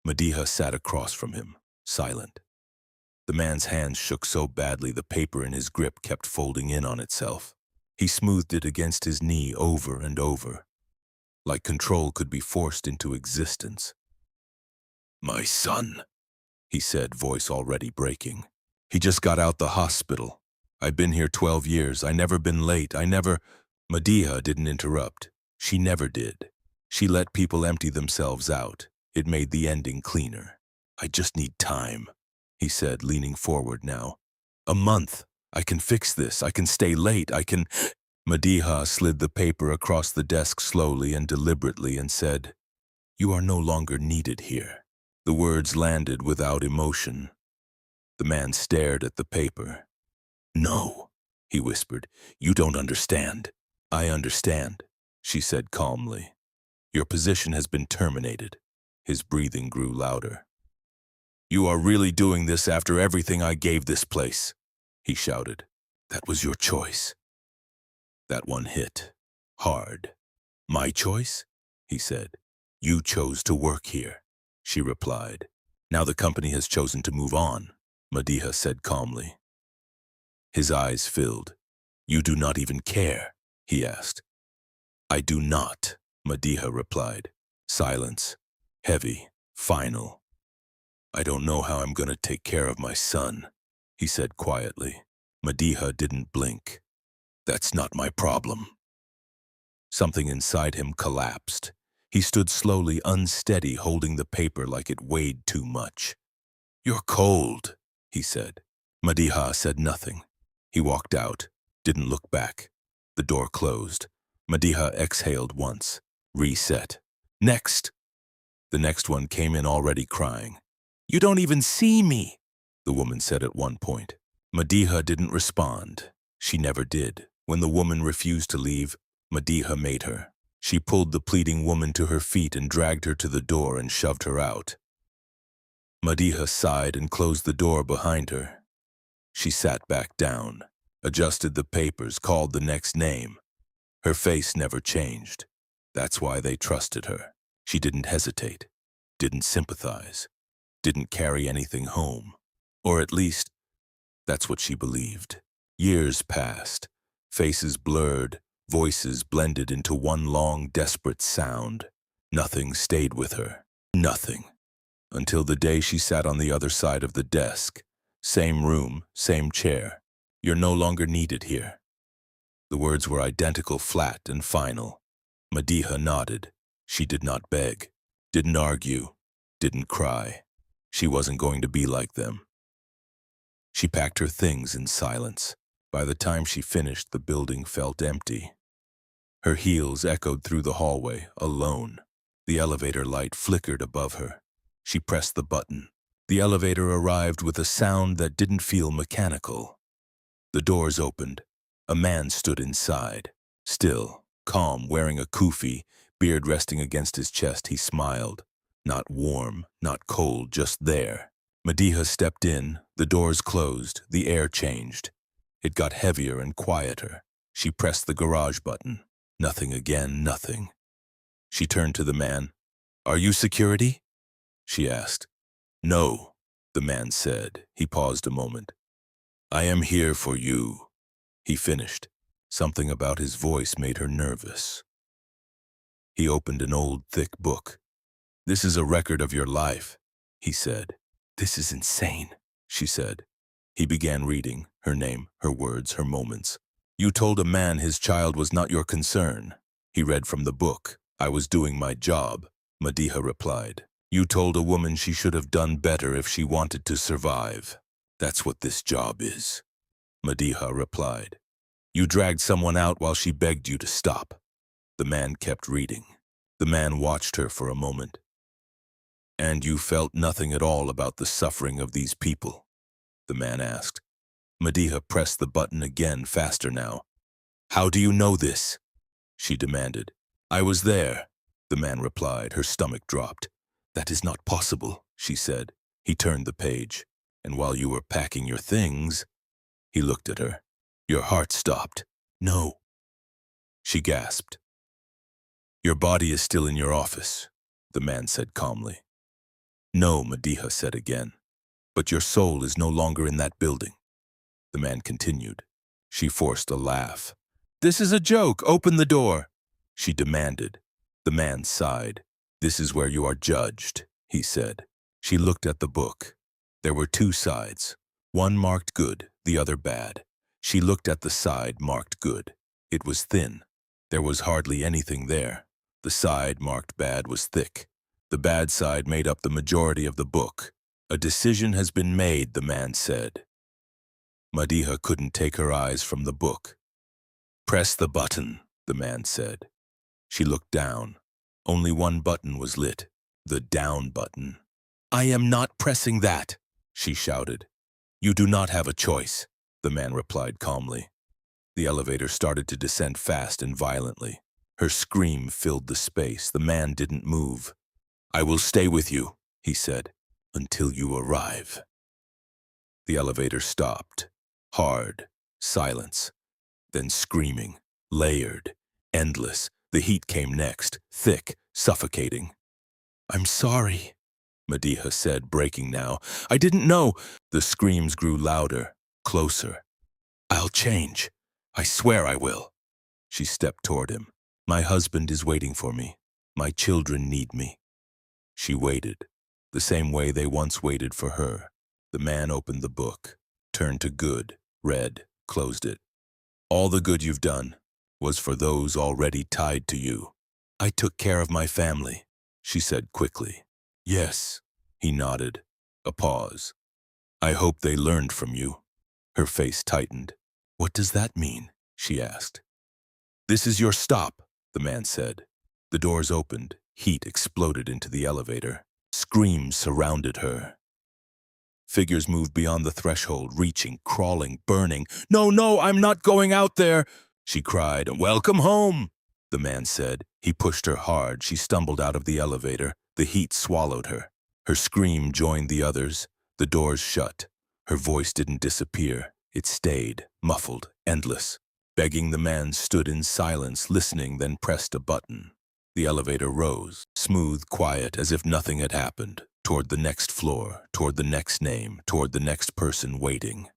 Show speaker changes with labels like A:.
A: Madiha sat across from him, silent. The man's hands shook so badly the paper in his grip kept folding in on itself. He smoothed it against his knee over and over, like control could be forced into existence. "My son," he said, voice already breaking. "He just got out the hospital. I've been here 12 years. I never been late. I never—" Madiha didn't interrupt. She never did. She let people empty themselves out. It made the ending cleaner. "I just need time," he said, leaning forward now. "A month. I can fix this. I can stay late. I can—" Madiha slid the paper across the desk slowly and deliberately and said, "You are no longer needed here." The words landed without emotion. The man stared at the paper. "No," he whispered. "You don't understand." "I understand," she said calmly. "Your position has been terminated." His breathing grew louder. "You are really doing this after everything I gave this place," he shouted. "That was your choice." That one hit. Hard. "My choice?" he said. "You chose to work here," she replied. "Now the company has chosen to move on," Madiha said calmly. His eyes filled. "You do not even care?" he asked. "I do not," Madiha replied. Silence. Heavy. Final. "I don't know how I'm going to take care of my son," he said quietly. Madiha didn't blink. "That's not my problem." Something inside him collapsed. He stood slowly unsteady, holding the paper like it weighed too much. "You're cold," he said. Madiha said nothing. He walked out, didn't look back. The door closed. Madiha exhaled once. Reset. "Next!" The next one came in already crying. "You don't even see me," the woman said at one point. Madiha didn't respond. She never did. When the woman refused to leave, Madiha made her. She pulled the pleading woman to her feet and dragged her to the door and shoved her out. Madiha sighed and closed the door behind her. She sat back down, adjusted the papers, called the next name. Her face never changed. That's why they trusted her. She didn't hesitate, didn't sympathize, didn't carry anything home. Or at least, that's what she believed. Years passed, faces blurred, voices blended into one long, desperate sound. Nothing stayed with her. Nothing. Until the day she sat on the other side of the desk. Same room, same chair. "You're no longer needed here." The words were identical, flat and final. Madiha nodded. She did not beg, didn't argue, didn't cry. She wasn't going to be like them. She packed her things in silence. By the time she finished, the building felt empty. Her heels echoed through the hallway, alone. The elevator light flickered above her. She pressed the button. The elevator arrived with a sound that didn't feel mechanical. The doors opened. A man stood inside. Still, calm, wearing a kufi, beard resting against his chest, he smiled. Not warm, not cold, just there. Madiha stepped in. The doors closed. The air changed. It got heavier and quieter. She pressed the garage button. Nothing again, nothing. She turned to the man. "Are you security?" she asked. "No," the man said. He paused a moment. "I am here for you," he finished. Something about his voice made her nervous. He opened an old, thick book. "This is a record of your life," he said. "This is insane," she said. He began reading, her name, her words, her moments. "You told a man his child was not your concern." He read from the book. "I was doing my job," Madiha replied. "You told a woman she should have done better if she wanted to survive. That's what this job is," Madiha replied. "You dragged someone out while she begged you to stop." The man kept reading. The man watched her for a moment. "And you felt nothing at all about the suffering of these people?" the man asked. Madiha pressed the button again, faster now. "How do you know this?" she demanded. "I was there," the man replied. Her stomach dropped. "That is not possible," she said. He turned the page. "And while you were packing your things," he looked at her. "Your heart stopped." "No," she gasped. "Your body is still in your office," the man said calmly. No, Mediha said again. But your soul is no longer in that building. The man continued. She forced a laugh. This is a joke. Open the door, she demanded. The man sighed. This is where you are judged, he said. She looked at the book. There were two sides. One marked good, the other bad. She looked at the side marked good. It was thin. There was hardly anything there. The side marked bad was thick. The bad side made up the majority of the book. A decision has been made, the man said. Mediha couldn't take her eyes from the book. Press the button, the man said. She looked down. Only one button was lit, the down button. I am not pressing that, she shouted. You do not have a choice, the man replied calmly. The elevator started to descend fast and violently. Her scream filled the space. The man didn't move. I will stay with you, he said, until you arrive. The elevator stopped. Hard, silence, then screaming, layered, endless. The heat came next, thick, suffocating. I'm sorry, Mediha said, breaking now. I didn't know. The screams grew louder, closer. I'll change. I swear I will. She stepped toward him. My husband is waiting for me. My children need me. She waited, the same way they once waited for her. The man opened the book, turned to good, read, closed it. All the good you've done was for those already tied to you. I took care of my family, she said quickly. Yes, he nodded. A pause. I hope they learned from you. Her face tightened. What does that mean? She asked. This is your stop, the man said. The doors opened. Heat exploded into the elevator. Screams surrounded her. Figures moved beyond the threshold, reaching, crawling, burning. No, no, I'm not going out there, she cried. Welcome home, the man said. He pushed her hard. She stumbled out of the elevator. The heat swallowed her. Her scream joined the others. The doors shut. Her voice didn't disappear. It stayed, muffled, endless. Begging, the man stood in silence, listening, then pressed a button. The elevator rose, smooth, quiet, as if nothing had happened, toward the next floor, toward the next name, toward the next person waiting.